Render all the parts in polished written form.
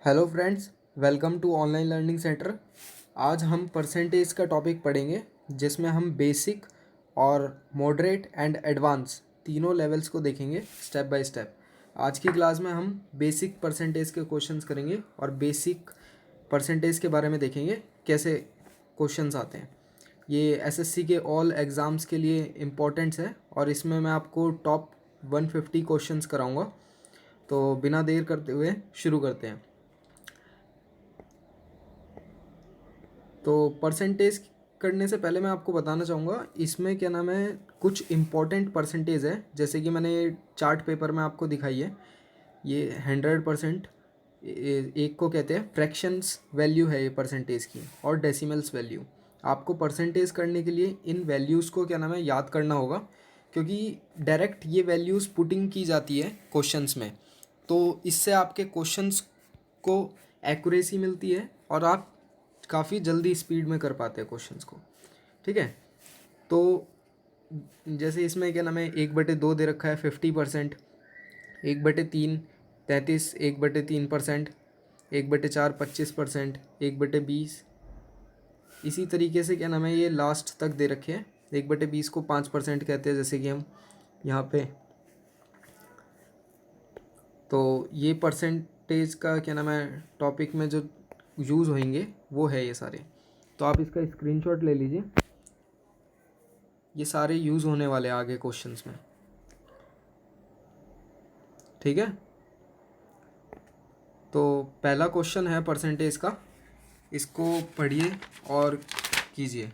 Hello friends, welcome to online learning centre. आज हम percentage का टॉपिक पढ़ेंगे जिसमें हम बेसिक और मॉडरेट एंड एडवांस तीनों लेवल्स को देखेंगे स्टेप बाय स्टेप। आज की क्लास में हम बेसिक परसेंटेज के क्वेश्चंस करेंगे और बेसिक परसेंटेज के बारे में देखेंगे कैसे क्वेश्चंस आते हैं। ये एसएससी के ऑल एग्ज़ाम्स के लिए इम्पोर्टेंट्स है और इसमें मैं आपको टॉप 150 क्वेश्चंस कराऊंगा। तो बिना देर करते हुए शुरू करते हैं। तो परसेंटेज करने से पहले मैं आपको बताना चाहूँगा इसमें क्या नाम है, कुछ इम्पॉर्टेंट परसेंटेज है जैसे कि मैंने चार्ट पेपर में आपको दिखाई है। ये 100% एक को कहते हैं फ्रैक्शंस वैल्यू है ये परसेंटेज की, और डेसिमल्स वैल्यू। आपको परसेंटेज करने के लिए इन वैल्यूज़ को क्या नाम है याद करना होगा, क्योंकि डायरेक्ट ये वैल्यूज़ पुटिंग की जाती है क्वेश्चंस में। तो इससे आपके क्वेश्चंस को एक्यूरेसी मिलती है और आप काफ़ी जल्दी स्पीड में कर पाते हैं क्वेश्चंस को। ठीक है, तो जैसे इसमें क्या नाम है 1/2 दे रखा है 50%, 1/3 33, 1/3% 1/4 25%, 1/20। इसी तरीके से क्या नाम है ये लास्ट तक दे रखे हैं। 1/20 को 5% कहते हैं जैसे कि हम यहाँ पे। तो ये परसेंटेज का क्या नाम है टॉपिक में जो यूज़ होंगे वो है ये सारे। तो आप इसका स्क्रीनशॉट ले लीजिए, ये सारे यूज़ होने वाले आगे क्वेश्चंस में। ठीक है, तो पहला क्वेश्चन है परसेंटेज का, इसको पढ़िए और कीजिए।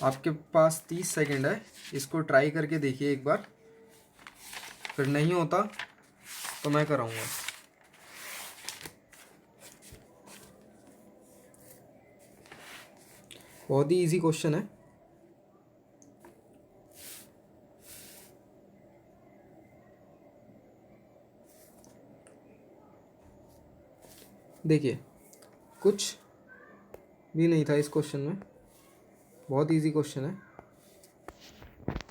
आपके पास 30 सेकंड है, इसको ट्राई करके देखिए एक बार, फिर नहीं होता तो मैं कराऊंगा। बहुत ही इजी क्वेश्चन है। देखिए, कुछ भी नहीं था इस क्वेश्चन में, बहुत इजी क्वेश्चन है।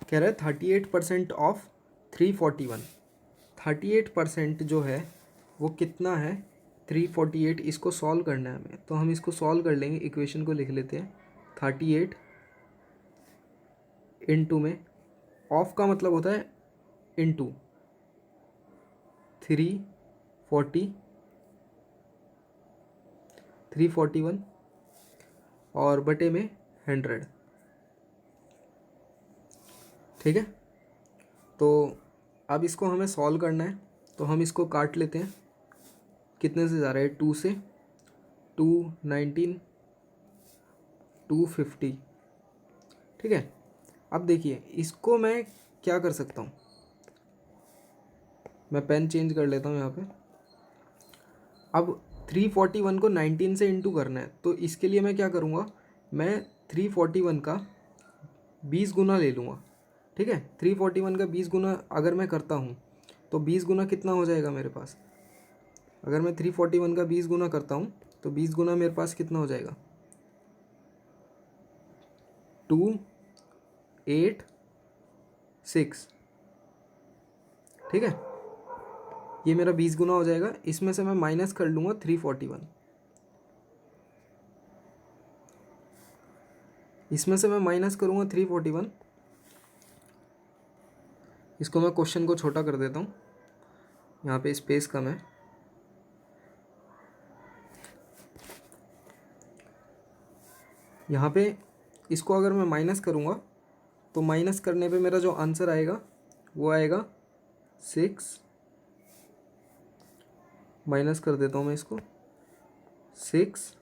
कह रहा है 38% ऑफ 341। 38% जो है वो कितना है 348, इसको सॉल्व करना है हमें। तो हम इसको सॉल्व कर लेंगे, इक्वेशन को लिख लेते हैं। 38 इंटू में ऑफ का मतलब होता है इंटू 341 और बटे में 100। ठीक है, तो अब इसको हमें सॉल्व करना है, तो हम इसको काट लेते हैं। कितने से जा रहा है 2 से, 219 250। ठीक है, अब देखिए इसको मैं क्या कर सकता हूँ, मैं पेन चेंज कर लेता हूँ यहाँ पे। अब 341 को 19 से इंटू करना है, तो इसके लिए मैं क्या करूँगा, मैं 341 का 20 गुना ले लूँगा। ठीक है, 341 का 20 गुना अगर मैं करता हूँ तो 20 गुना कितना हो जाएगा मेरे पास। अगर मैं 341 का 20 गुना करता हूँ तो 20 गुना मेरे पास कितना हो जाएगा, 286। ठीक है, ये मेरा 20 गुना हो जाएगा। इसमें से मैं माइनस कर लूँगा 341, इसमें से मैं माइनस करूँगा 341। इसको मैं क्वेश्चन को छोटा कर देता हूँ, यहाँ पे स्पेस कम है। यहाँ पे इसको अगर मैं माइनस करूँगा तो माइनस करने पे मेरा जो आंसर आएगा वो आएगा 6। माइनस कर देता हूँ मैं इसको, 6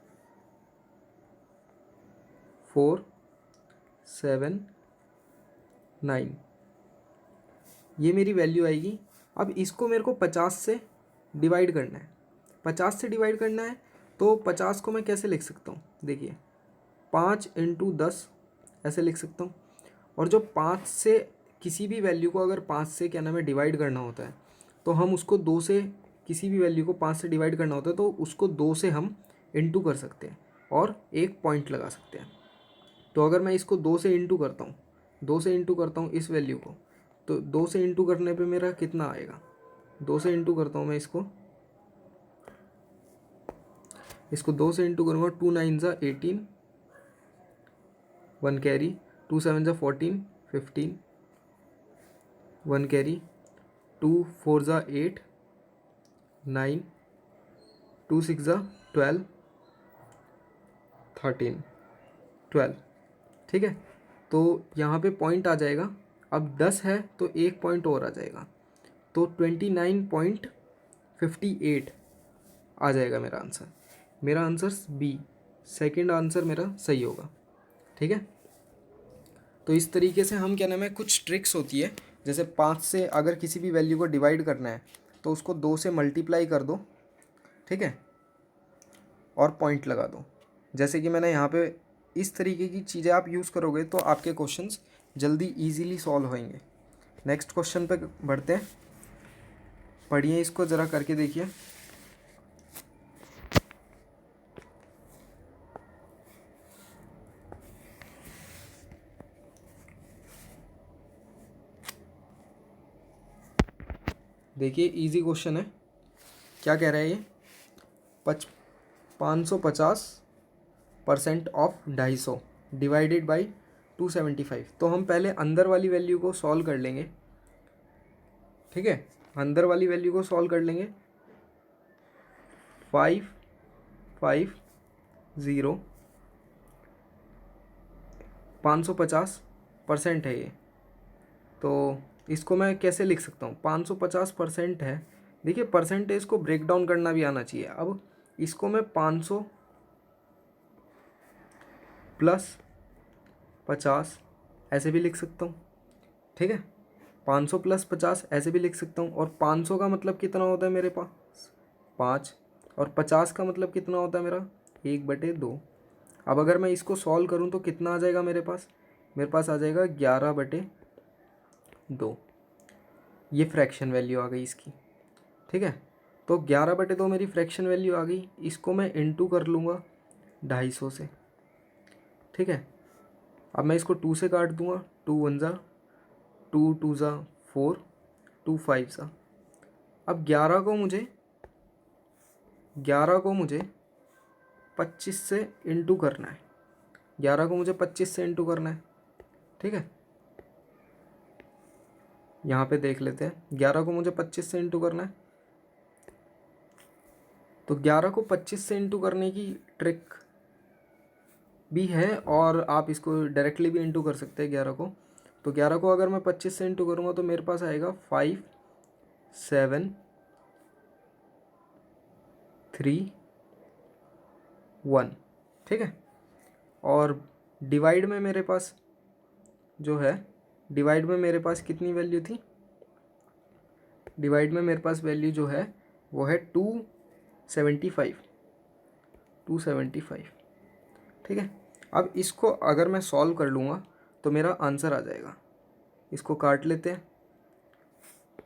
4 7 9, ये मेरी वैल्यू आएगी। अब इसको मेरे को 50 से डिवाइड करना है। 50 से डिवाइड करना है तो 50 को मैं कैसे लिख सकता हूँ, देखिए 5 इंटू 10 ऐसे लिख सकता हूँ। और जो 5 से किसी भी वैल्यू को अगर 5 से क्या नाम है डिवाइड करना होता है, तो हम उसको 2 से, किसी भी वैल्यू को 5 से डिवाइड करना होता है तो उसको 2 से हम इंटू कर सकते हैं और एक पॉइंट लगा सकते हैं। तो अगर मैं इसको 2 से इंटू करता हूँ, 2 से इंटू करता हूँ इस वैल्यू को, तो 2 से इंटू करने पे मेरा कितना आएगा, 2 से इंटू करता हूँ मैं इसको 2 से इंटू करूँगा, 2 9 ज़ा 18, 1 कैरी, 2 7 ज़ा 14, 15, 1 कैरी, 2 4 ज़ा 8, 9, 2 6 ज़ा 12, 13, 12। ठीक है, तो यहाँ पे पॉइंट आ जाएगा। अब 10 है तो एक पॉइंट और आ जाएगा, तो 29.58 आ जाएगा मेरा आंसर। मेरा आंसर बी, सेकंड आंसर मेरा सही होगा। ठीक है, तो इस तरीके से हम क्या नाम है, कुछ ट्रिक्स होती है, जैसे 5 से अगर किसी भी वैल्यू को डिवाइड करना है तो उसको 2 से मल्टीप्लाई कर दो, ठीक है, और पॉइंट लगा दो। जैसे कि मैंने यहाँ पे इस तरीके की चीज़ें आप यूज़ करोगे तो आपके क्वेश्चंस जल्दी इजीली सॉल्व होंगे। नेक्स्ट क्वेश्चन पे बढ़ते हैं, पढ़िए इसको ज़रा करके देखिए। देखिए इजी क्वेश्चन है, क्या कह रहा है ये, 550% ऑफ 250 डिवाइडेड बाई 275। तो हम पहले अंदर वाली वैल्यू को सॉल्व कर लेंगे। ठीक है, अंदर वाली वैल्यू को सॉल्व कर लेंगे। 550, 550% है ये, तो इसको मैं कैसे लिख सकता हूँ, 550% है। देखिए परसेंटेज को ब्रेक डाउन करना भी आना चाहिए। अब इसको मैं 500 प्लस 50 ऐसे भी लिख सकता हूँ। ठीक है, 500 प्लस 50 ऐसे भी लिख सकता हूँ। और 500 का मतलब कितना होता है मेरे पास, 5, और 50 का मतलब कितना होता है मेरा, 1/2। अब अगर मैं इसको सॉल्व करूँ तो कितना आ जाएगा मेरे पास आ जाएगा 11/2। ये फ्रैक्शन वैल्यू आ गई इसकी। ठीक है, तो 11/2 मेरी फ्रैक्शन वैल्यू आ गई। इसको मैं इंटू कर लूँगा 250 से। ठीक है, अब मैं इसको 2 से काट दूँगा, 2 1 ज़ा 2 2 ज़ा 4, 2 5 ज़ा। अब 11 को मुझे 25 से इंटू करना है। 11 को मुझे 25 से इंटू करना है। ठीक है, यहाँ पे देख लेते हैं, 11 को मुझे 25 से इंटू करना है। तो 11 को 25 से इंटू करने की ट्रिक भी है, और आप इसको डायरेक्टली भी इंटू कर सकते हैं 11 को। तो 11 को अगर मैं 25 से इंटू करूँगा तो मेरे पास आएगा 5 7 3 1। ठीक है, और डिवाइड में मेरे पास जो है, डिवाइड में मेरे पास कितनी वैल्यू थी, डिवाइड में मेरे पास वैल्यू जो है वो है 275। ठीक है, अब इसको अगर मैं सॉल्व कर लूँगा तो मेरा आंसर आ जाएगा। इसको काट लेते हैं।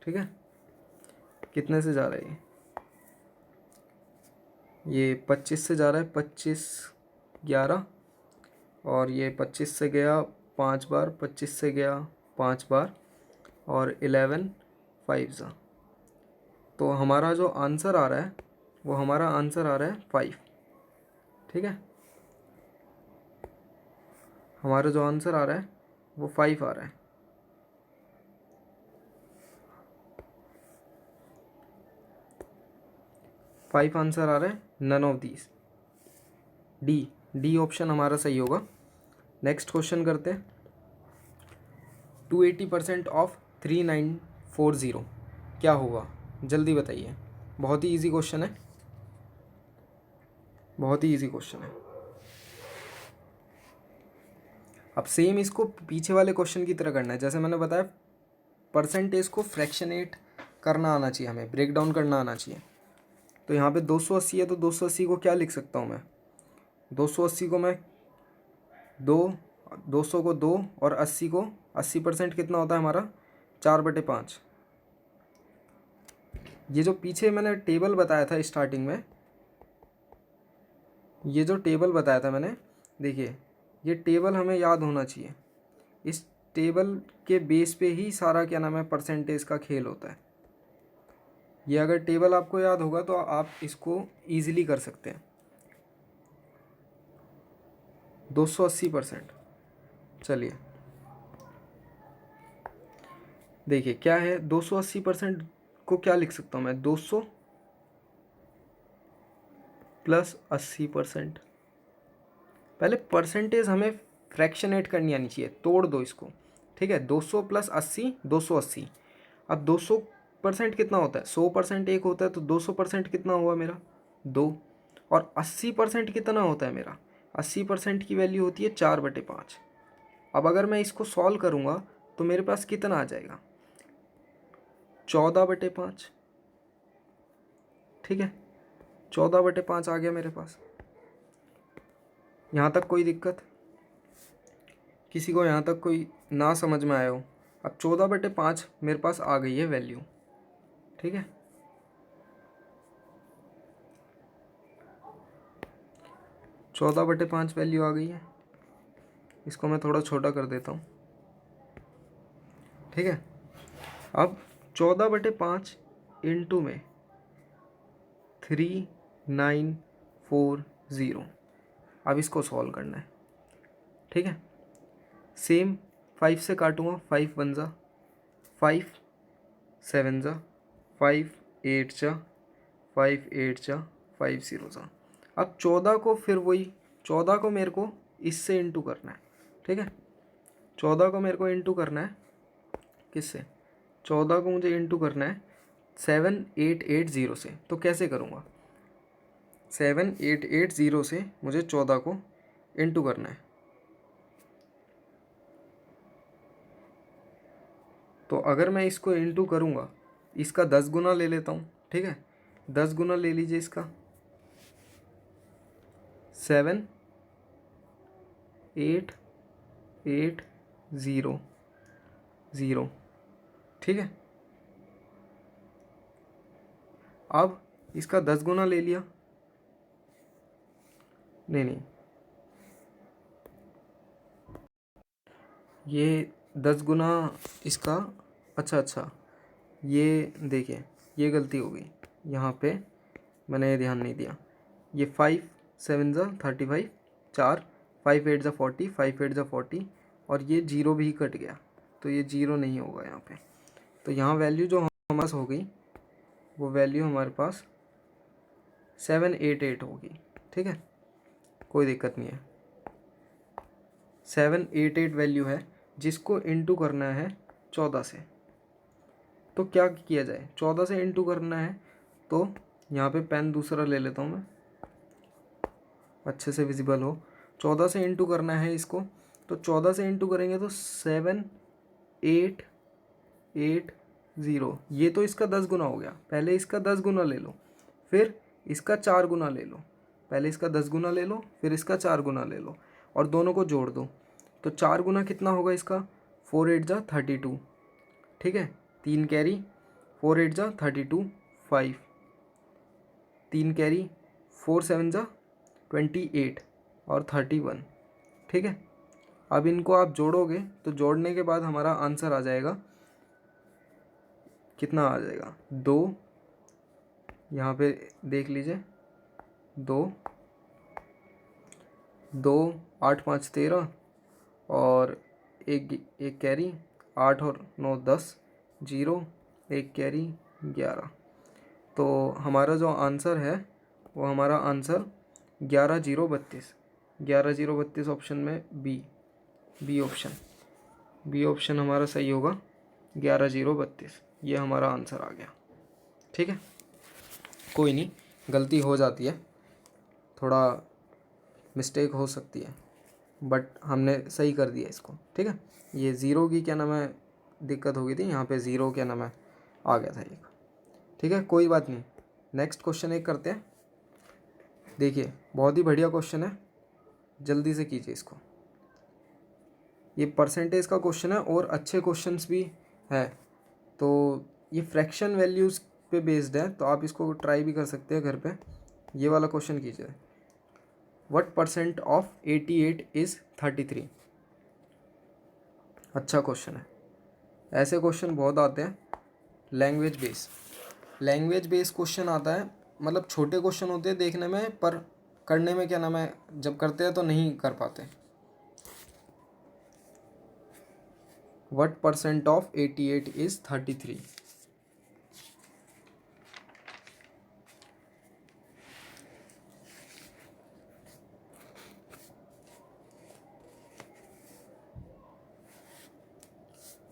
ठीक है, कितने से जा रहा है ये 25 से जा रहा है, 25 11, और ये 25 से गया 5 बार, 25 से गया 5 बार, और 11 5 ज़ा। तो हमारा जो आंसर आ रहा है वो हमारा आंसर आ रहा है 5। ठीक है, हमारा जो आंसर आ रहा है वो 5 आ रहा है। फाइव आंसर आ रहा है, none of these. D option हमारा सही होगा। नेक्स्ट क्वेश्चन करते हैं, 280% ऑफ 3940 क्या होगा, जल्दी बताइए। बहुत ही इजी क्वेश्चन है, बहुत ही इजी क्वेश्चन है। अब सेम इसको पीछे वाले क्वेश्चन की तरह करना है। जैसे मैंने बताया, परसेंटेज को फ्रैक्शनेट करना आना चाहिए, हमें ब्रेक डाउन करना आना चाहिए। तो यहाँ पे 280 है, तो 280 को क्या लिख सकता हूँ मैं, 280 को मैं 200 को 2, और 80 को 80% कितना होता है हमारा, 4/5। ये जो पीछे मैंने टेबल बताया था स्टार्टिंग में, ये जो टेबल बताया था मैंने, देखिए ये टेबल हमें याद होना चाहिए। इस टेबल के बेस पे ही सारा क्या नाम है परसेंटेज का खेल होता है। ये अगर टेबल आपको याद होगा तो आप इसको ईजिली कर सकते हैं। 280%। चलिए देखिए क्या है, 280% को क्या लिख सकता हूँ मैं, 200 प्लस 80%। पहले परसेंटेज हमें फ्रैक्शनेट करनी आनी चाहिए, तोड़ दो इसको, ठीक है। 200 प्लस 80, 280। अब 200% कितना होता है, 100% एक होता है, तो 200% कितना हुआ मेरा, 2। और 80% कितना होता है मेरा, 80% की वैल्यू होती है 4/5। अब अगर मैं इसको सॉल्व करूँगा तो मेरे पास कितना आ जाएगा, 14/5, ठीक है। 14/5 आ गया मेरे पास। यहाँ तक कोई दिक्कत, किसी को यहाँ तक कोई ना समझ में आया हो। अब 14/5 मेरे पास आ गई है वैल्यू, ठीक है। 14/5 वैल्यू आ गई है। इसको मैं थोड़ा छोटा कर देता हूँ, ठीक है। अब 14/5 इंटू में 3940। अब इसको सॉल्व करना है, ठीक है। सेम 5 से काटूँगा, 5 1 जा 5, 7 जा 5, 8 जा 5, 8 जा 5 0 जा। अब 14 को फिर वही 14 को मेरे को इससे इंटू करना है, ठीक है। 14 को मेरे को इंटू करना है किससे, 14 को मुझे इंटू करना है 7880 से। तो कैसे करूँगा, 7880 से मुझे 14 को इंटू करना है। तो अगर मैं इसको इंटू करूँगा, इसका 10 गुना ले लेता हूँ, ठीक है। 10 गुना ले लीजिए इसका, 7880, ठीक है। अब इसका 10 गुना ले लिया, नहीं ये 10 गुना इसका, अच्छा ये देखिए ये गलती हो गई, यहाँ पे मैंने ध्यान नहीं दिया। ये 5 7 जा 35, 4 5 8 जा 40, 5 8 जा 40, और ये जीरो भी कट गया, तो ये जीरो नहीं होगा यहाँ पे। तो यहाँ वैल्यू जो हमारे पास हो गई, वो वैल्यू हमारे पास 788 होगी, ठीक है। कोई दिक्कत नहीं है, 788 वैल्यू है, जिसको इंटू करना है 14 से। तो क्या किया जाए, 14 से इंटू करना है, तो यहाँ पे पेन दूसरा ले लेता हूँ मैं, अच्छे से विजिबल हो। 14 से इंटू करना है इसको, तो 14 से इंटू करेंगे तो 7880। ये तो इसका 10 गुना हो गया, पहले इसका 10 गुना ले लो, फिर इसका 4 गुना ले लो। पहले इसका 10 गुना ले लो, फिर इसका 4 गुना ले लो, और दोनों को जोड़ दो। तो 4 गुना कितना होगा इसका, 4 8 जा 32, ठीक है। 3 कैरी, 4 8 जा 32, 5, 3 कैरी, 4 7 जा 28 और 31, ठीक है। अब इनको आप जोड़ोगे तो जोड़ने के बाद हमारा आंसर आ जाएगा, कितना आ जाएगा, 2, यहाँ पे देख लीजिए, 2 2 8 5 13, और एक कैरी, 8 और 9 10, 0 एक कैरी 11। तो हमारा जो आंसर है वो हमारा आंसर 11/0/32, 11/0/32 ऑप्शन में बी ऑप्शन हमारा सही होगा, 11/0/32। ये हमारा आंसर आ गया, ठीक है। कोई नहीं, गलती हो जाती है, थोड़ा मिस्टेक हो सकती है, बट हमने सही कर दिया इसको, ठीक है। ये ज़ीरो की क्या नाम है दिक्कत हो गई थी, यहाँ पे ज़ीरो क्या नाम है आ गया था एक, ठीक है। कोई बात नहीं, नेक्स्ट क्वेश्चन एक करते हैं। देखिए बहुत ही बढ़िया क्वेश्चन है, जल्दी से कीजिए इसको। ये परसेंटेज का क्वेश्चन है और अच्छे क्वेश्चंस भी है, तो ये फ्रैक्शन वैल्यूज़ पे बेस्ड है, तो आप इसको ट्राई भी कर सकते हैं घर पे। ये वाला क्वेश्चन कीजिए, व्हाट % ऑफ 88 इज़ 33। अच्छा क्वेश्चन है, ऐसे क्वेश्चन बहुत आते हैं। लैंग्वेज बेस क्वेश्चन आता है, मतलब छोटे क्वेश्चन होते हैं देखने में, पर करने में क्या नाम है, जब करते हैं तो नहीं कर पाते। What % of 88 is 33?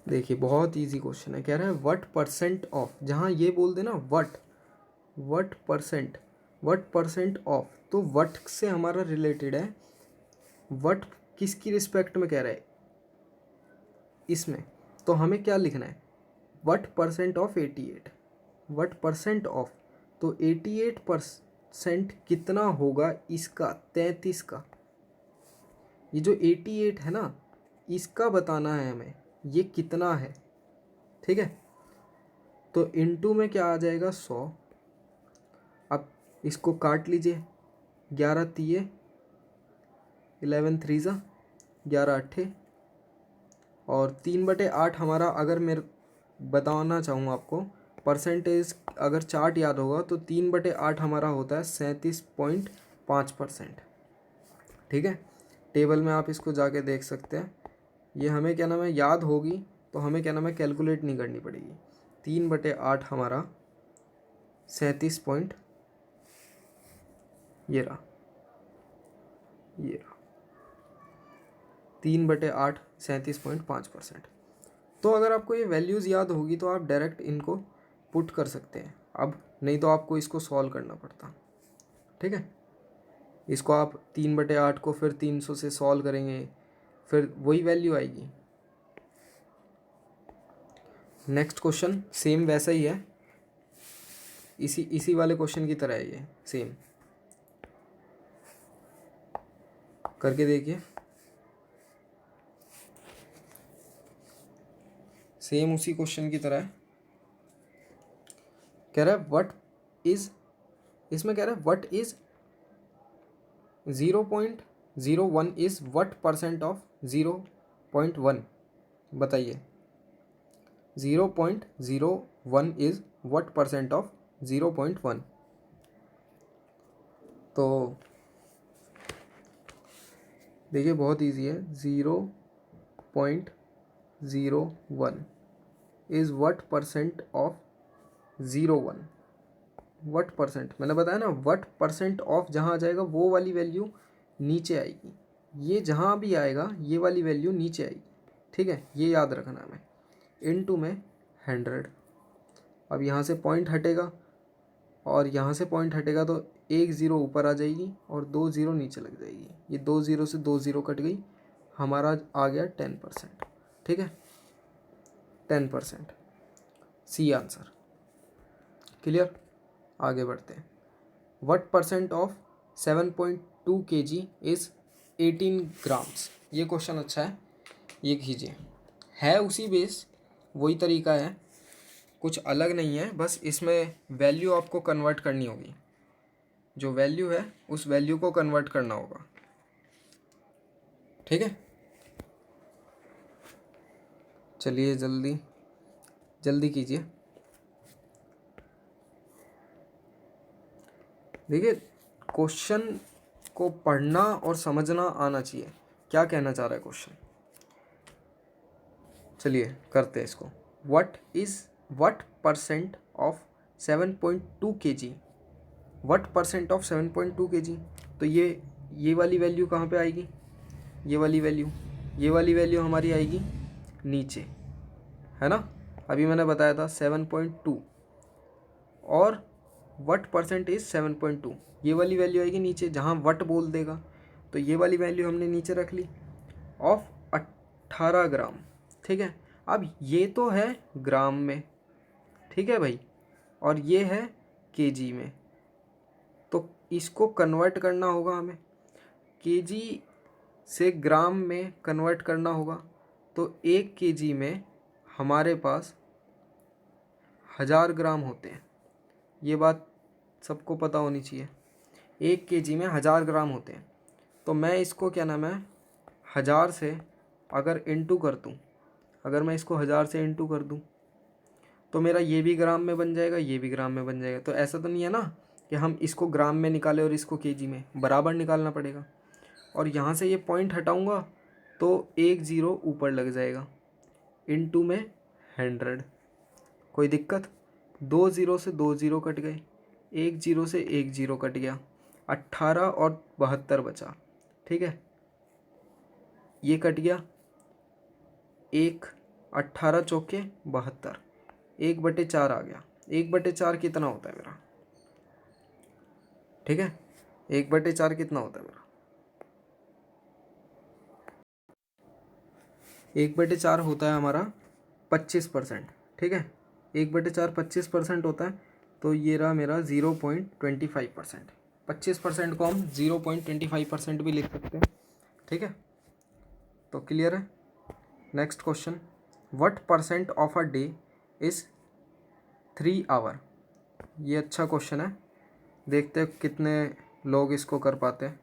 देखिए बहुत इजी क्वेश्चन है, कह रहा है व्हाट परसेंट ऑफ, जहाँ ये बोल देना व्हाट परसेंट ऑफ, तो व्हाट से हमारा रिलेटेड है, व्हाट किसकी रिस्पेक्ट में कह रहा है इसमें, तो हमें क्या लिखना है, what percent of 88, what percent of, तो 88% कितना होगा इसका, 33 का, ये जो 88 है ना, इसका बताना है हमें ये कितना है, ठीक है। तो इनटू में क्या आ जाएगा 100, अब इसको काट लीजिए, 11 तिये 11 3 11 8 और 3/8 हमारा, अगर मैं बताना चाहूँ आपको परसेंटेज, अगर चार्ट याद होगा तो 3/8 हमारा होता है 37.5%, ठीक है। टेबल में आप इसको जाके देख सकते हैं, ये हमें क्या नाम है याद होगी, तो हमें क्या नाम है कैलकुलेट नहीं करनी पड़ेगी। 3/8 हमारा 37 पॉइंट, ये रहा 3/8 37.5%। तो अगर आपको ये वैल्यूज़ याद होगी तो आप डायरेक्ट इनको पुट कर सकते हैं, अब नहीं तो आपको इसको सॉल्व करना पड़ता, ठीक है। इसको आप 3/8 को फिर 300 से सॉल्व करेंगे, फिर वही वैल्यू आएगी। नेक्स्ट क्वेश्चन सेम वैसा ही है, इसी वाले क्वेश्चन की तरह है, ये सेम करके देखिए, सेम उसी क्वेश्चन की तरह है। कह रहा है व्हाट इज, इसमें कह रहा है what is 0.01 is what percent of 0.1, बताइए 0.01 इज व्हाट परसेंट ऑफ 0.1। तो देखिए बहुत इजी है, 0.01 is what percent of 0.1, what percent मैंने बताया ना, व्हाट परसेंट ऑफ जहाँ आ जाएगा वो वाली वैल्यू नीचे आएगी, ये जहाँ भी आएगा ये वाली वैल्यू नीचे आएगी, ठीक है, ये याद रखना हमें। इनटू में 100, अब यहाँ से पॉइंट हटेगा और यहाँ से पॉइंट हटेगा तो एक ज़ीरो ऊपर आ जाएगी और 2 ज़ीरो नीचे लग जाएगी, ये 2 ज़ीरो से 2 ज़ीरो कट गई, हमारा आ गया 10%, ठीक है 10%, सी आंसर। क्लियर, आगे बढ़ते हैं। What percent of 7.2 kg is 18 grams, ये क्वेश्चन अच्छा है, ये कीजिए, है उसी बेस, वही तरीका है, कुछ अलग नहीं है, बस इसमें वैल्यू आपको कन्वर्ट करनी होगी, जो वैल्यू है उस वैल्यू को कन्वर्ट करना होगा, ठीक है। चलिए जल्दी जल्दी कीजिए। देखिए क्वेश्चन को पढ़ना और समझना आना चाहिए, क्या कहना चाह रहा है क्वेश्चन। चलिए करते हैं इसको। What percent of 7.2 kg, what percent of 7.2 kg, तो ये वाली वैल्यू कहाँ पे आएगी, ये वाली वैल्यू हमारी आएगी नीचे, है ना। अभी मैंने बताया था 7.2 और व्हाट परसेंट इज 7.2, ये वाली वैल्यू आएगी नीचे, जहाँ व्हाट बोल देगा, तो ये वाली वैल्यू हमने नीचे रख ली, ऑफ 18 ग्राम, ठीक है। अब ये तो है ग्राम में, ठीक है भाई, और ये है केजी में, तो इसको कन्वर्ट करना होगा हमें, केजी से ग्राम में कन्वर्ट करना होगा, तो 1 केजी में हमारे पास 1000 ग्राम होते हैं, ये बात सबको पता होनी चाहिए, 1 केजी में 1000 ग्राम होते हैं। तो मैं इसको क्या नाम है 1000 से अगर इनटू कर दूँ अगर मैं इसको 1000 से इंटू कर दूँ तो मेरा ये भी ग्राम में बन जाएगा, ये भी ग्राम में बन जाएगा। तो ऐसा तो नहीं है ना कि हम इसको ग्राम में निकालें और इसको केजी में, बराबर निकालना पड़ेगा। और यहाँ से ये पॉइंट हटाऊँगा तो 1 0 ऊपर लग जाएगा, इंटू में 100। कोई दिक्कत? 2 0 से 2 0 कट गए, 1 0 से 1 0 कट गया, 18 और 72 बचा। ठीक है, ये कट गया, 1 18 चौके 72, 1/4 आ गया। 1/4 कितना होता है मेरा? ठीक है, 1/4 कितना होता है मेरा? 1/4 होता है हमारा 25%। ठीक है, 1/4 25% होता है, तो ये रहा मेरा 0.25%। 25% को हम 0.25% भी लिख सकते हैं। ठीक है, तो क्लियर है। Next question, what percent of a day is 3 hour. ये अच्छा क्वेश्चन है, देखते हैं कितने लोग इसको कर पाते हैं।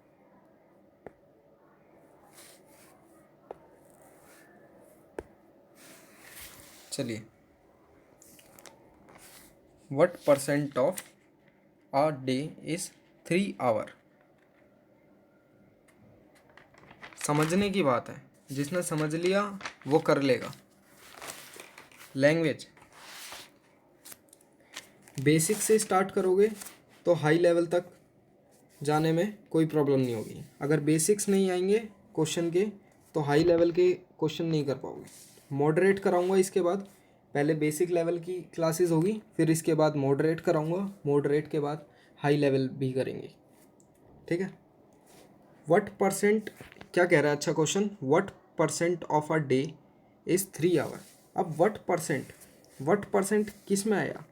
चलिए, what percent of a day is 3 hour. समझने की बात है, जिसने समझ लिया वो कर लेगा। लैंग्वेज बेसिक से स्टार्ट करोगे तो हाई लेवल तक जाने में कोई प्रॉब्लम नहीं होगी। अगर बेसिक्स नहीं आएंगे क्वेश्चन के तो हाई लेवल के क्वेश्चन नहीं कर पाओगे। मॉडरेट कराऊंगा इसके बाद, पहले बेसिक लेवल की क्लासेस होगी, फिर इसके बाद मॉडरेट कराऊंगा, मॉडरेट के बाद हाई लेवल भी करेंगे। ठीक है, व्हाट परसेंट, क्या कह रहा है अच्छा question, what percent of a day is 3 hour. अब व्हाट परसेंट किस में आया?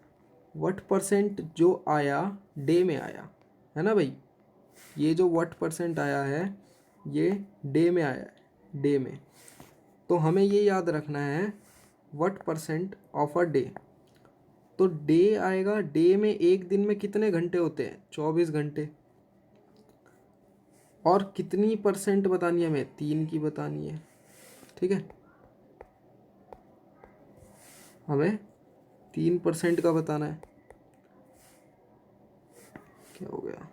व्हाट परसेंट जो आया डे में आया है ना भाई। ये जो व्हाट परसेंट आया है ये डे में आया है, डे में। तो हमें ये याद रखना है what percent of a day. तो डे आएगा, डे में एक दिन में कितने घंटे होते हैं? 24 घंटे। और कितनी परसेंट बतानी है हमें? 3 की बतानी है। ठीक है, हमें 3% का बताना है। क्या हो गया?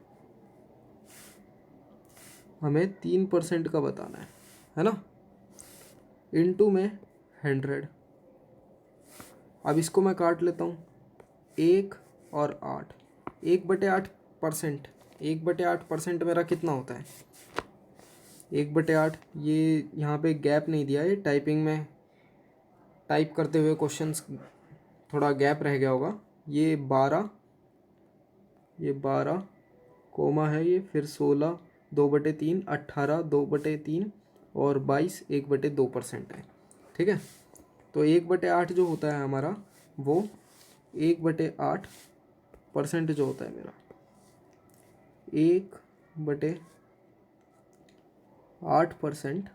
हमें 3% का बताना है ना। इनटू में 100। अब इसको मैं काट लेता हूँ, 1 और 8, 1/8%। 1/8% मेरा कितना होता है? 1/8, ये यहाँ पे गैप नहीं दिया है, टाइपिंग में टाइप करते हुए क्वेश्चंस थोड़ा गैप रह गया होगा। ये 12, ये 12 कोमा है ये, फिर 16 2/3, 18 2/3 और 22 1/2% है। ठीक है, तो 1/8 जो होता है हमारा वो 1/8% जो होता है मेरा 1/8%,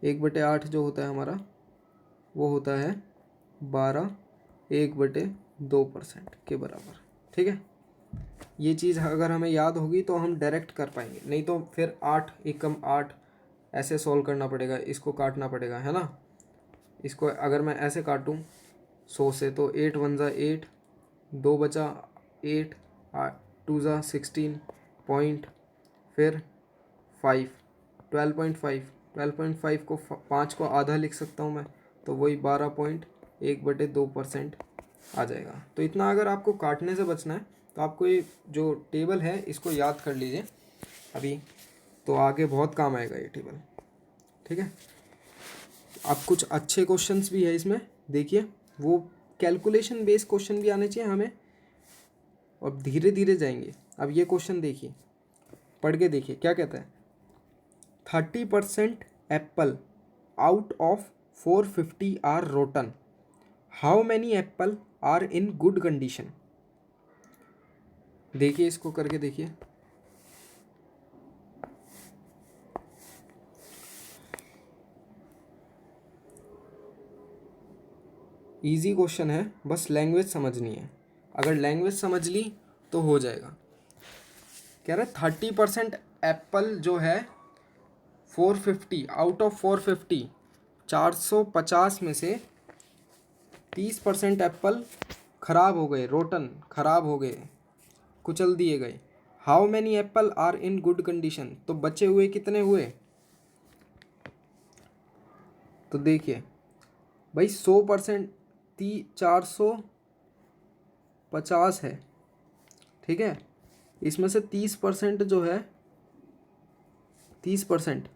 1/8 जो होता है हमारा वो होता है 12 1/2% के बराबर। ठीक है, ये चीज़ अगर हमें याद होगी तो हम डायरेक्ट कर पाएंगे, नहीं तो फिर 8 एकम 8 ऐसे सॉल्व करना पड़ेगा, इसको काटना पड़ेगा, है ना। इसको अगर मैं ऐसे काटूँ 100 से तो 8 1 ज़ा 8, 2 बचा 8, 2 ज़ा 16 पॉइंट, फिर 5 12.5, 12.5 को 5 को आधा लिख सकता हूँ मैं, तो वही 12.1/2% आ जाएगा। तो इतना अगर आपको काटने से बचना है तो आपको ये जो टेबल है इसको याद कर लीजिए अभी, तो आगे बहुत काम आएगा ये टेबल। ठीक है, अब कुछ अच्छे क्वेश्चंस भी है इसमें, देखिए वो कैलकुलेशन बेस्ड क्वेश्चन भी आने चाहिए हमें, और धीरे धीरे जाएंगे। अब ये क्वेश्चन देखिए, पढ़ के देखिए क्या कहता है। 30% apple out of 450 are rotten, how many apple are in good condition. देखिए इसको करके देखिए। इजी क्वेश्चन है, बस लैंग्वेज समझनी है। अगर लैंग्वेज समझ ली तो हो जाएगा। कह रहा है 30% एप्पल जो है 450 आउट ऑफ 450 450 में से 30% एप्पल खराब हो गए, रोटन, खराब हो गए, कुचल दिए गए। How many apple are in good condition, तो बचे हुए कितने हुए? तो देखिए भाई 100% 450 है, ठीक है। इसमें से 30% जो है, 30%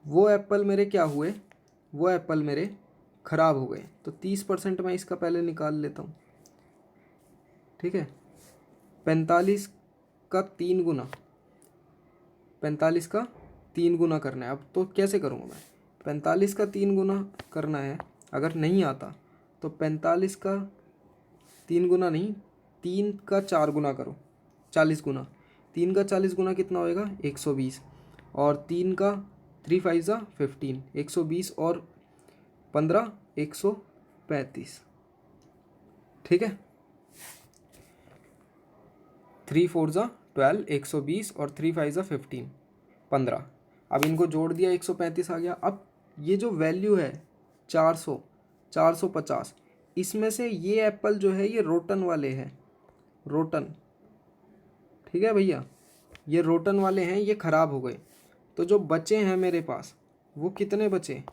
वो एप्पल मेरे क्या हुए, वो एप्पल मेरे खराब हो गए। तो 30% मैं इसका पहले निकाल लेता हूँ, ठीक है। 45 का 3 गुना, 45 का 3 गुना करना है। अब तो कैसे करूँगा मैं? 45 का 3 गुना करना है, अगर नहीं आता तो 45 का 3 गुना नहीं, 3 का 4 गुना करो, 40 गुना। 3 का 40 गुना कितना होएगा? 120। और 3 का 3 5 ज़ा 15, 120 और 15 135, ठीक है। 3 4 ज़ा 12, 120 और 3 5 ज़ा 15, 15। अब इनको जोड़ दिया, 135 आ गया। अब ये जो वैल्यू है 400, 450, इसमें से ये एप्पल जो है ये रोटन वाले हैं, रोटन, ठीक है भैया, ये रोटन वाले हैं, ये ख़राब हो गए। तो जो बचे हैं मेरे पास वो कितने बचे?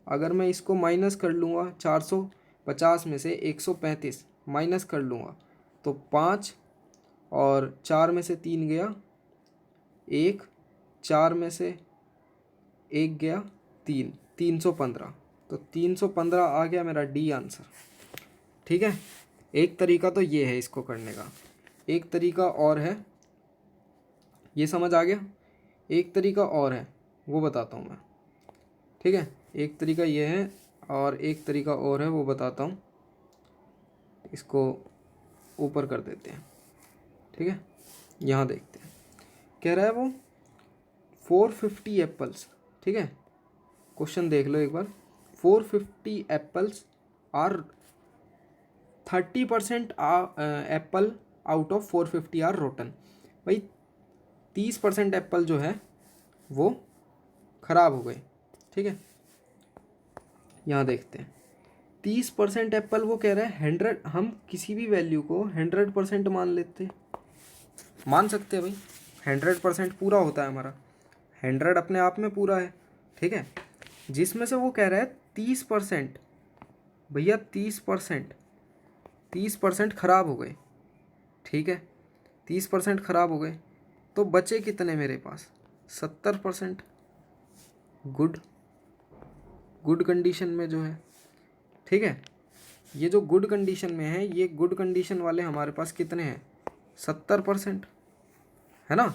अगर मैं इसको माइनस कर लूँगा, 450 में से 135 माइनस कर लूँगा तो 5, और 4 में से 3 गया 1, 4 में से 1 गया 3, 315। तो 315 आ गया मेरा डी आंसर, ठीक है। एक तरीका तो ये है इसको करने का, एक तरीका और है, ये समझ आ गया। एक तरीका और है, वो बताता हूँ मैं, ठीक है। एक तरीका ये है और एक तरीका और है, वो बताता हूँ। इसको ऊपर कर देते हैं, ठीक है। यहाँ देखते हैं, कह रहा है वो 450 एप्पल्स, ठीक है। क्वेश्चन देख लो एक बार। 450 apples are 30% apple out of 450 are rotten. भाई 30% एप्पल जो है वो ख़राब हो गए, ठीक है। यहाँ देखते हैं 30% एप्पल, वो कह रहा है 100, हम किसी भी वैल्यू को 100% मान लेते, मान सकते हैं भाई। 100% पूरा होता है हमारा, 100 अपने आप में पूरा है, ठीक है। जिसमें से वो कह रहा है 30%, भैया 30%, 30% ख़राब हो गए, ठीक है। 30% ख़राब हो गए, तो बचे कितने मेरे पास? 70% गुड, गुड कंडीशन में जो है, ठीक है। ये जो गुड कंडीशन में है, ये गुड कंडीशन वाले हमारे पास कितने हैं? 70%, है ना।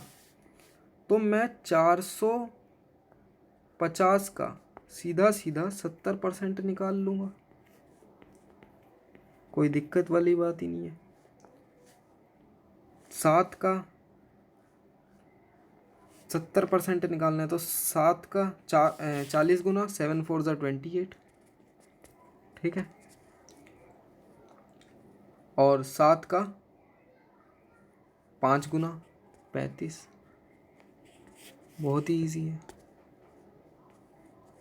तो मैं 450 का सीधा सीधा 70% निकाल लूँगा, कोई दिक्कत वाली बात ही नहीं है। 7 का 70% निकालना है तो 7 का 40 गुना, 7 4 ज़ा 28, ठीक है। और 7 का 5 गुना 35, बहुत ही ईजी है।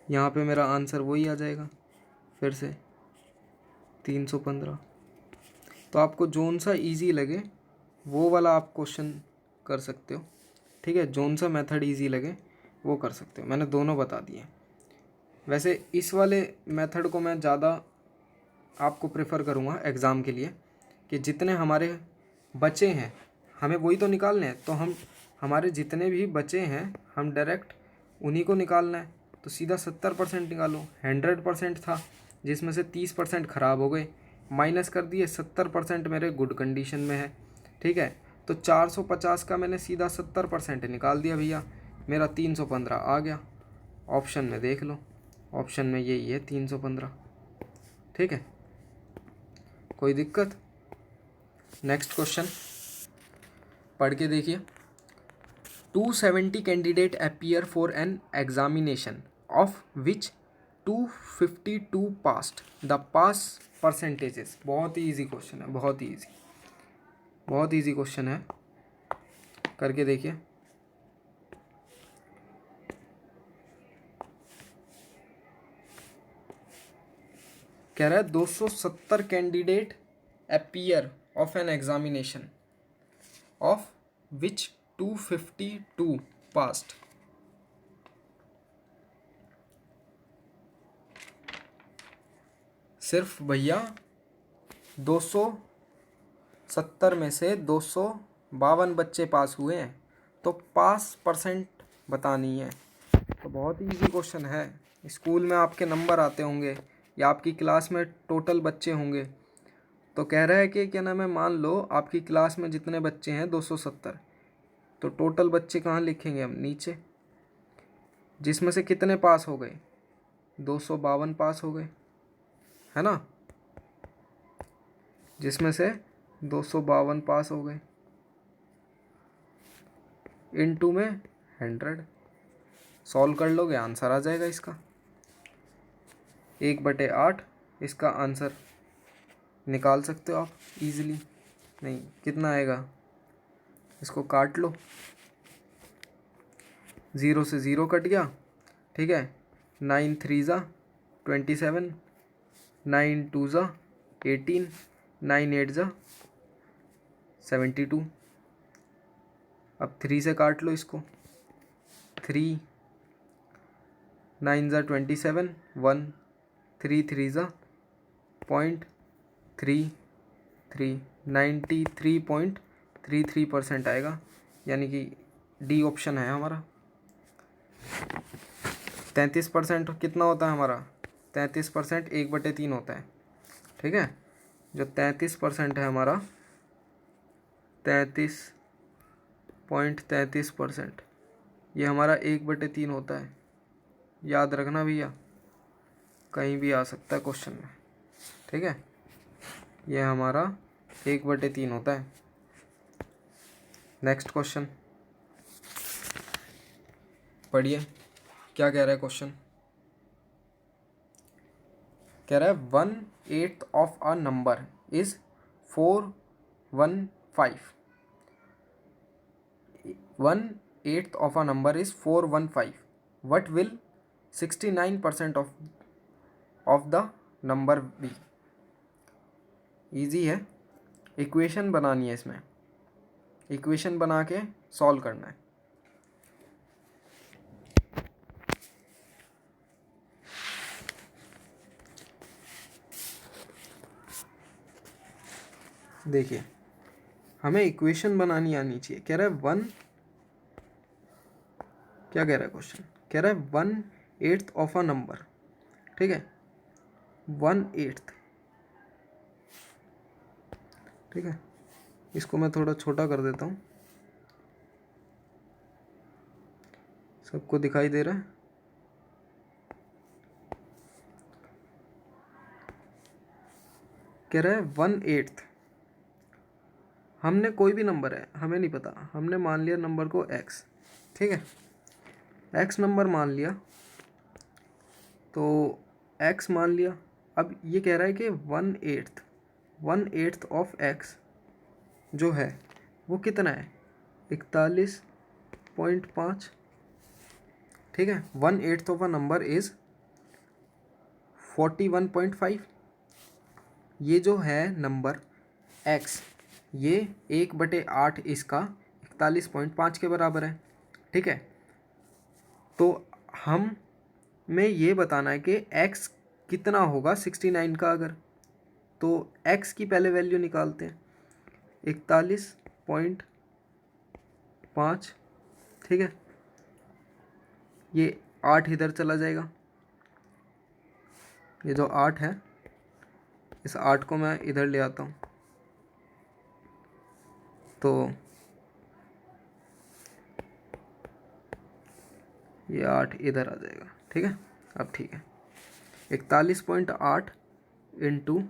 यहाँ पे मेरा आंसर वही आ जाएगा फिर से 315। तो आपको जोन सा इजी लगे वो वाला आप क्वेश्चन कर सकते हो, ठीक है। जोन सा मेथड इजी लगे वो कर सकते हो, मैंने दोनों बता दिए। वैसे इस वाले मेथड को मैं ज़्यादा आपको प्रेफर करूँगा एग्ज़ाम के लिए, कि जितने हमारे बचे हैं हमें वही तो निकालने हैं, तो हम हमारे जितने भी बचे हैं हम डायरेक्ट उन्हीं को निकालना है। तो सीधा 70% निकालो, 100% था जिसमें से 30% ख़राब हो गए, माइनस कर दिए, 70% मेरे गुड कंडीशन में है, ठीक है। तो 450 का मैंने सीधा 70% निकाल दिया भैया, मेरा 315 आ गया। ऑप्शन में देख लो, ऑप्शन में यही है 315, ठीक है। कोई दिक्कत? नेक्स्ट क्वेश्चन पढ़ के देखिए। 270 candidate appear for an examination of which 252 passed, the pass percentages. बहुत ही ईजी क्वेश्चन है, बहुत ही ईजी, बहुत ईजी क्वेश्चन है, करके देखिए। कह रहा है 270 candidate appear of an examination of which 252 passed. सिर्फ भैया 270 में से 252 बच्चे पास हुए हैं, तो पास परसेंट बतानी है। तो बहुत इजी क्वेश्चन है। स्कूल में आपके नंबर आते होंगे या आपकी क्लास में टोटल बच्चे होंगे, तो कह रहा है कि क्या नाम है, मान लो आपकी क्लास में जितने बच्चे हैं 270, तो टोटल बच्चे कहाँ लिखेंगे हम, नीचे, जिसमें से कितने पास हो गए, 252 पास हो गए, है ना, जिसमें से 252 पास हो गए, इनटू में 100, सॉल्व कर लोगे आंसर आ जाएगा इसका 1/8। इसका आंसर निकाल सकते हो आप इजीली। नहीं, कितना आएगा, इसको काट लो, 0 से 0 कट गया, ठीक है, 9 3 ज़ा 27, 9 2 ज़ा 18, 9 8 ज़ा 72। अब 3 से काट लो इसको, 3 9 ज़ा 27, 1 3 3 ज़ा 0.33, 93.33% आएगा, यानी कि डी ऑप्शन है हमारा। 33% कितना होता है हमारा, 33% 1/3 होता है, ठीक है। जो 33% है हमारा, 33.33%, ये हमारा 1/3 होता है। याद रखना भैया, कहीं भी आ सकता है क्वेश्चन में, ठीक है। ये हमारा 1/3 होता है। नेक्स्ट क्वेश्चन पढ़िए, क्या कह रहा है क्वेश्चन। कह रहा है 1/8 of a number is 415। 1/8 of a number is 415। What will 69% of the number be. Easy है, इक्वेशन बनानी है, इसमें इक्वेशन बना के सॉल्व करना है। देखिए, हमें इक्वेशन बनानी आनी चाहिए। कह रहा है क्या कह रहा है क्वेश्चन, कह रहा है 1/8 ऑफ अ नंबर, ठीक है, 1/8, ठीक है। इसको मैं थोड़ा छोटा कर देता हूँ, सबको दिखाई दे रहा है। कह रहा है 1/8, हमने कोई भी नंबर है, हमें नहीं पता, हमने मान लिया नंबर को x, ठीक है, x नंबर मान लिया, तो x मान लिया। अब ये कह रहा है कि 1/8 ऑफ x जो है वो कितना है, 41.5, ठीक है। 1/8 ऑफ अ नंबर इज 41.5। ये जो है नंबर x, ये 1/8 इसका 41.5 के बराबर है, ठीक है। तो हमें ये बताना है कि x कितना होगा 69 का, अगर तो x की पहले वैल्यू निकालते हैं, 41.5, ठीक है। ये 8 इधर चला जाएगा, ये जो 8 है, इस 8 को मैं इधर ले आता हूँ, तो ये 8 इधर आ जाएगा, ठीक है। अब ठीक है, 41.8 इंटू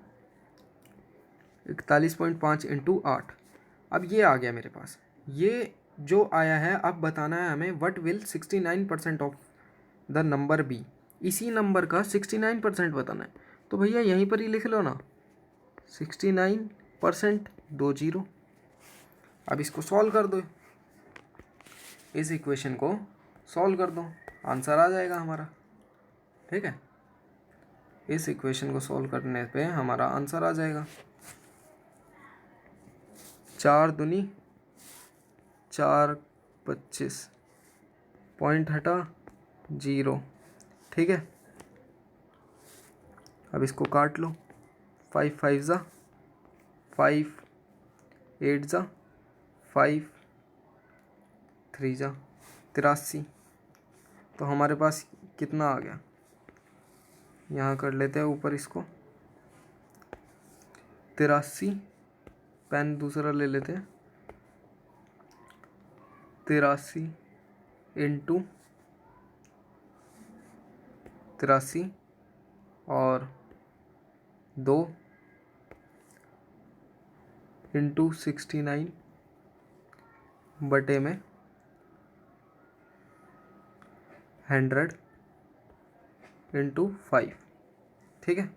41.5 इंटू 8। अब ये आ गया मेरे पास, ये जो आया है, अब बताना है हमें what will 69% of the number be. इसी नंबर का 69% बताना है, तो भैया यहीं पर ही लिख लो ना, 69% 20। अब इसको सॉल्व कर दो, इस इक्वेशन को सॉल्व कर दो, आंसर आ जाएगा हमारा, ठीक है। इस इक्वेशन को सॉल्व करने पे हमारा आंसर आ जाएगा। 4 दूनी 4, 25, पॉइंट हटा 0, ठीक है। अब इसको काट लो, 5 5 ज़ा 5, 8 ज़ा 5, 3 ज़ा 83। तो हमारे पास कितना आ गया, यहाँ कर लेते हैं ऊपर इसको 83, पेन दूसरा ले लेते हैं, 83 इंटू 83 और 2 इंटू 69 बटे में 100 इंटू 5, ठीक है।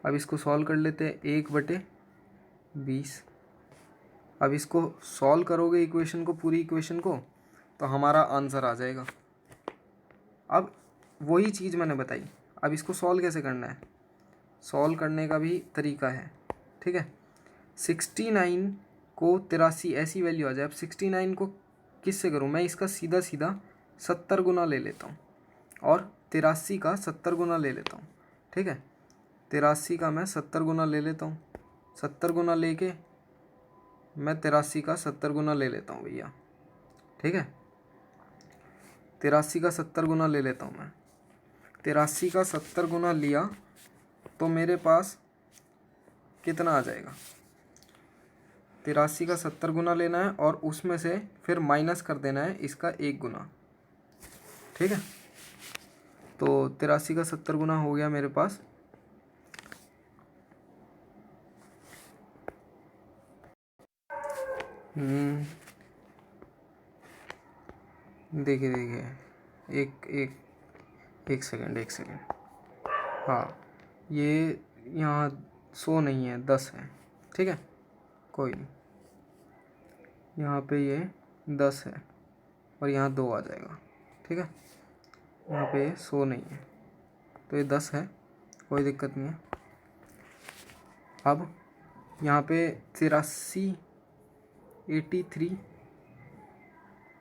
अब इसको सॉल्व कर लेते हैं, 1/20। अब इसको सॉल्व करोगे इक्वेशन को, पूरी इक्वेशन को, तो हमारा आंसर आ जाएगा। अब वही चीज़ मैंने बताई, अब इसको सॉल्व कैसे करना है, सॉल्व करने का भी तरीका है, ठीक है। 69 को 83 ऐसी वैल्यू आ जाए। अब 69 को किससे करूँ मैं, इसका सीधा सीधा 70 गुना ले लेता हूँ और 83 का 70 गुना ले लेता हूँ, ठीक है। 83 का मैं 70 गुना ले लेता हूँ, 70 गुना लेके मैं 83 का 70 गुना ले लेता हूँ भैया, ठीक है। 83 का 70 गुना ले लेता हूँ मैं, 83 का 70 गुना लिया तो मेरे पास कितना आ जाएगा, 83 का 70 गुना लेना है और उसमें से फिर माइनस कर देना है इसका 1 गुना, ठीक है। तो 83 का 70 गुना हो गया मेरे पास देखिए एक सेकंड, हाँ ये यहाँ 100 नहीं है, 10 है, ठीक है, कोई नहीं। यहाँ पे ये 10 है और यहाँ 2 आ जाएगा, ठीक है। यहाँ पे 100 नहीं है तो ये 10 है, कोई दिक्कत नहीं है। अब यहाँ पे 83, 83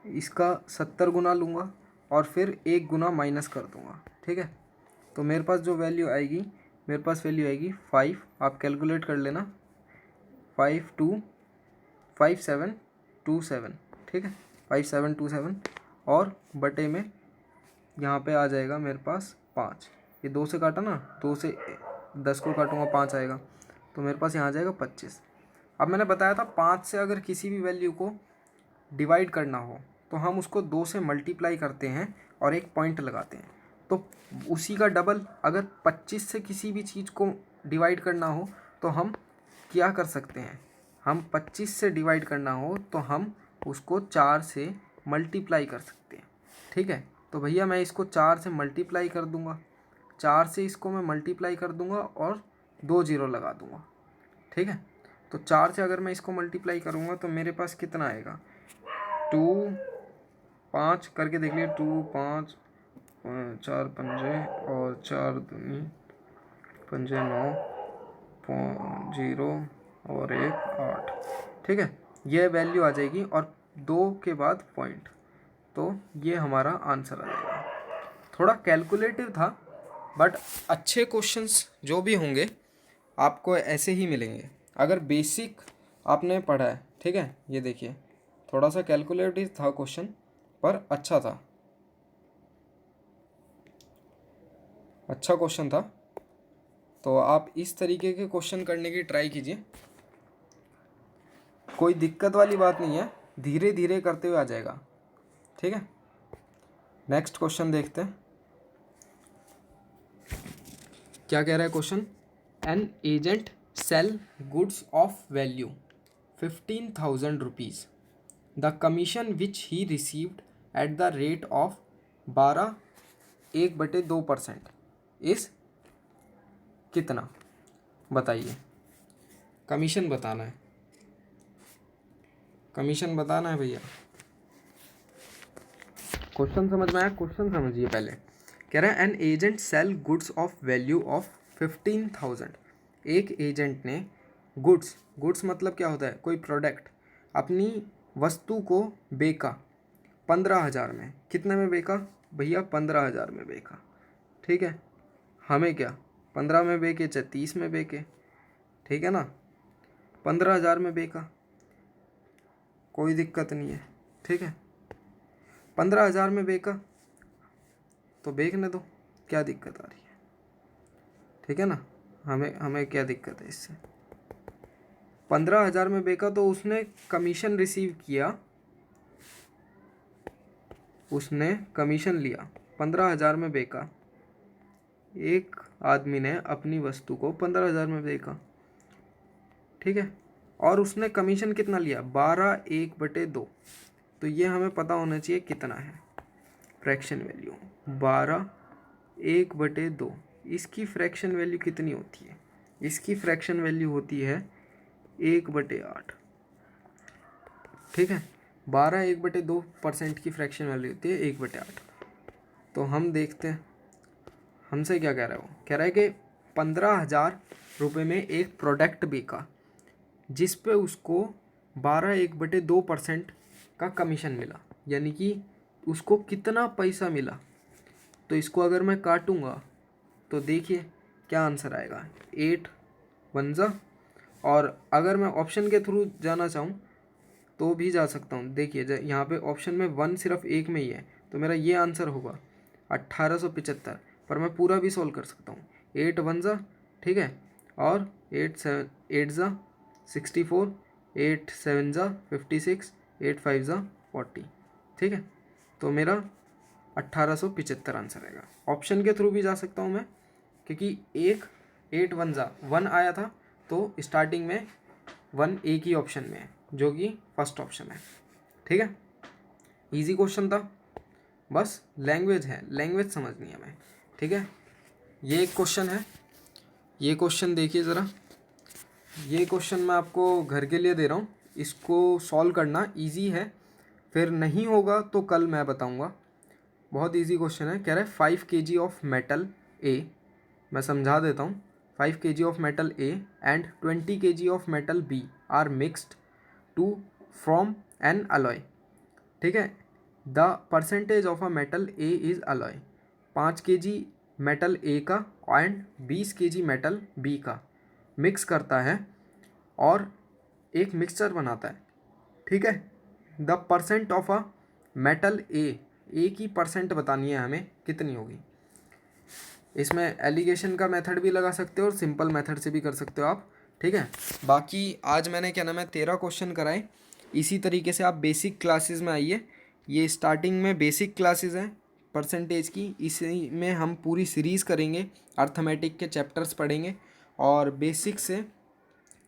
इसका 70 गुना लूँगा और फिर 1 गुना माइनस कर दूँगा, ठीक है। तो मेरे पास जो वैल्यू आएगी, मेरे पास वैल्यू आएगी 5, आप कैलकुलेट कर लेना, 5727, ठीक है, 5727 और बटे में यहाँ पे आ जाएगा मेरे पास 5, ये 2 से काटा ना, 2 से 10 को काटूँगा 5 आएगा, तो मेरे पास यहाँ आ जाएगा 25। अब मैंने बताया था 5 से अगर किसी भी वैल्यू को डिवाइड करना हो तो हम उसको 2 से मल्टीप्लाई करते हैं और एक पॉइंट लगाते हैं। तो उसी का डबल अगर 25 से किसी भी चीज़ को डिवाइड करना हो तो हम क्या कर सकते हैं, हम 25 से डिवाइड करना हो तो हम उसको 4 से मल्टीप्लाई कर सकते हैं, ठीक है। तो भैया मैं इसको 4 से मल्टीप्लाई कर दूंगा, 4 से इसको मैं मल्टीप्लाई कर दूंगा और 2 0 लगा दूंगा, ठीक है। तो 4 से अगर मैं इसको मल्टीप्लाई करूंगा तो मेरे पास कितना आएगा, 2 5 करके देख लिए, 2 5 4 पंजे और 4 दूनी पंजे 9 0 और 1 8, ठीक है। यह वैल्यू आ जाएगी और 2 के बाद पॉइंट, तो ये हमारा आंसर आ जाएगा। थोड़ा कैलकुलेटिव था बट अच्छे क्वेश्चंस जो भी होंगे आपको ऐसे ही मिलेंगे अगर बेसिक आपने पढ़ा है, ठीक है। ये देखिए थोड़ा सा कैलकुलेटिव था क्वेश्चन पर अच्छा था, अच्छा क्वेश्चन था। तो आप इस तरीके के क्वेश्चन करने की ट्राई कीजिए, कोई दिक्कत वाली बात नहीं है, धीरे धीरे करते हुए आ जाएगा, ठीक है। नेक्स्ट क्वेश्चन देखते हैं क्या कह रहा है question. An agent sell goods of value 15,000 rupees, the commission which he received at the rate of 1/2% इस कितना, बताइए। कमीशन बताना है, कमीशन बताना है भैया। क्वेश्चन समझ में आया, क्वेश्चन समझिए पहले। कह रहा है an agent sell goods of value of 15,000। एक एजेंट ने गुड्स मतलब क्या होता है, कोई प्रोडक्ट, अपनी वस्तु को बेका 15,000 में। कितने में बेका भैया, 15,000 में बेका। ठीक है, हमें क्या 15 में बेके चाहे 30 में बेके, ठीक है ना, 15,000 में बेका, कोई दिक्कत नहीं है। ठीक है, 15,000 में बेका तो बेचने दो, क्या दिक्कत आ रही है। ठीक है ना, हमें क्या दिक्कत है इससे। 15,000 में बेका तो उसने कमीशन रिसीव किया, उसने कमीशन लिया। 15,000 में बेका, एक आदमी ने अपनी वस्तु को 15,000 में बेका। ठीक है, और उसने कमीशन कितना लिया, 12/1/2। तो ये हमें पता होना चाहिए कितना है फ्रैक्शन वैल्यू, 12/1/2। इसकी फ्रैक्शन वैल्यू कितनी होती है, इसकी फ्रैक्शन वैल्यू होती है 1/8। ठीक है, 12/1/2% की फ्रैक्शन वैल्यू होती है 1/8। तो हम देखते हैं हमसे क्या कह रहा है। वो कह रहा है कि 15,000 रुपये में एक प्रोडक्ट बिका जिस पे उसको 12/1/2% का कमीशन मिला, यानी कि उसको कितना पैसा मिला। तो इसको अगर मैं काटूंगा तो देखिए क्या आंसर आएगा, 8 1 और अगर मैं ऑप्शन के थ्रू जाना चाहूँ तो भी जा सकता हूँ। देखिए यहाँ पे ऑप्शन में 1 सिर्फ एक में ही है, तो मेरा ये आंसर होगा 1875। पर मैं पूरा भी सॉल्व कर सकता हूँ, 8 1 ठीक है, और 8 64, 8 7 56, 8 5 40। ठीक है, तो मेरा 1875 आंसर आएगा। ऑप्शन के थ्रू भी जा सकता हूँ मैं, क्योंकि 8 1 आया था, तो स्टार्टिंग में 1 एक ही ऑप्शन में है जो कि फर्स्ट ऑप्शन है। ठीक है, इजी क्वेश्चन था, बस लैंग्वेज है, लैंग्वेज समझनी है हमें। ठीक है, ये एक क्वेश्चन है, ये क्वेश्चन देखिए ज़रा, ये क्वेश्चन मैं आपको घर के लिए दे रहा हूँ, इसको सॉल्व करना इजी है, फिर नहीं होगा तो कल मैं बताऊँगा। बहुत इजी क्वेश्चन है। कह रहा है 5 kg ऑफ मेटल ए, मैं समझा देता हूँ। 5 kg of metal A and 20 kg of metal B are mixed to from an alloy. ठीक है, the percentage of a metal A is alloy. 5 kg metal A का एंड 20 kg मेटल बी का mix करता है और एक mixture बनाता है। ठीक है, the percent of a metal A की परसेंट बतानी है हमें कितनी होगी। इसमें एलिगेशन का मेथड भी लगा सकते हो और सिंपल मेथड से भी कर सकते हो आप। ठीक है, बाकी आज मैंने क्या नाम है 13 क्वेश्चन कराए। इसी तरीके से आप बेसिक क्लासेस में आइए, ये स्टार्टिंग में बेसिक क्लासेस हैं परसेंटेज की, इसी में हम पूरी सीरीज़ करेंगे, अर्थमेटिक के चैप्टर्स पढ़ेंगे और बेसिक से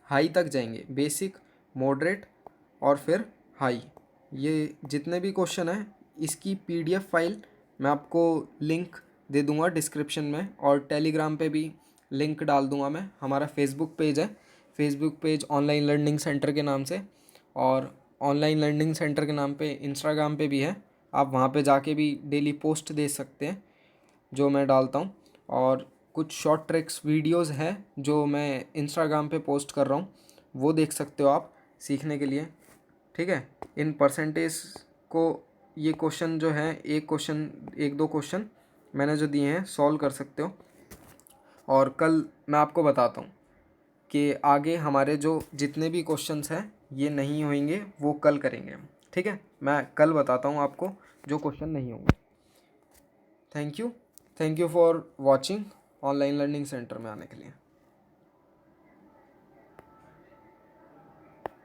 हाई तक जाएंगे, बेसिक मॉडरेट और फिर हाई। ये जितने भी क्वेश्चन हैं इसकी PDF फाइल मैं आपको लिंक दे दूंगा डिस्क्रिप्शन में, और टेलीग्राम पे भी लिंक डाल दूंगा मैं। हमारा फेसबुक पेज है, Facebook page online learning centre के नाम से, और ऑनलाइन लर्निंग सेंटर के नाम पे इंस्टाग्राम पे भी है। आप वहाँ पे जाके भी डेली पोस्ट दे सकते हैं जो मैं डालता हूँ, और कुछ शॉर्ट ट्रिक्स वीडियोस हैं जो मैं इंस्टाग्राम पे पोस्ट कर रहा हूँ, वो देख सकते हो आप सीखने के लिए। ठीक है, इन परसेंटेज को ये क्वेश्चन जो है एक दो क्वेश्चन मैंने जो दिए हैं सॉल्व कर सकते हो, और कल मैं आपको बताता हूँ कि आगे हमारे जो जितने भी क्वेश्चंस हैं ये नहीं होंगे, वो कल करेंगे हम। ठीक है, मैं कल बताता हूँ आपको जो क्वेश्चन नहीं होंगे। Thank you for watching online learning centre में आने के लिए।